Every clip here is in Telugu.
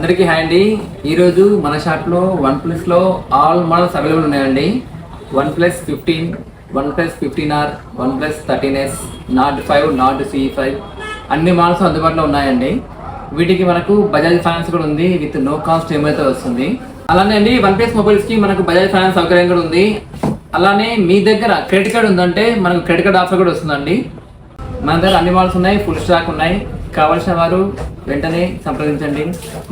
అందరికీ హాయ్ అండి. ఈరోజు మన షాప్లో OnePlusలో ఆల్ మోడల్స్ అవైలబుల్ ఉన్నాయండి. OnePlus 15, OnePlus 15R, OnePlus 13S, Nord 5, Nord CE5 అన్ని మోడల్స్ అందుబాటులో ఉన్నాయండి. వీటికి మనకు బజాజ్ ఫైనాన్స్ కూడా ఉంది, విత్ నో కాస్ట్ ఏమైతే వస్తుంది. అలానే అండి OnePlus మొబైల్స్కి మనకు బజాజ్ ఫైనాన్స్ సౌకర్యం కూడా ఉంది. అలానే మీ దగ్గర క్రెడిట్ కార్డ్ ఉందంటే మనకు క్రెడిట్ కార్డ్ ఆఫర్ కూడా వస్తుందండి. మన దగ్గర అన్ని మోడల్స్ ఉన్నాయి, ఫుల్ స్టాక్ ఉన్నాయి. కావాల్సిన వారు వెంటనే సంప్రదించండి.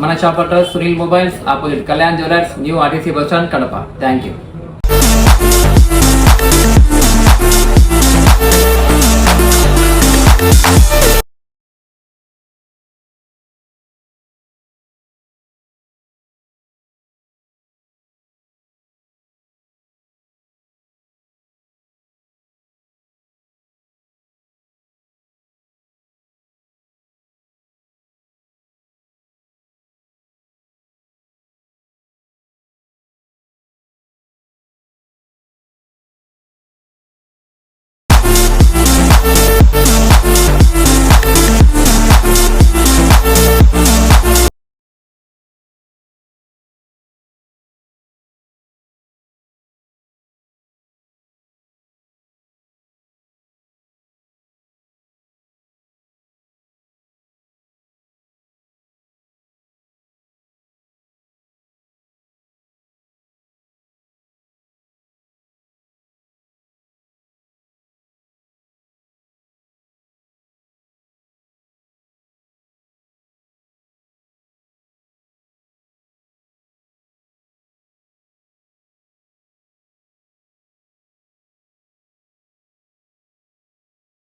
మన shop address Sunil mobiles, opposite Kalyan jewellers, new RTC bus stand, Kadapa. Thank you.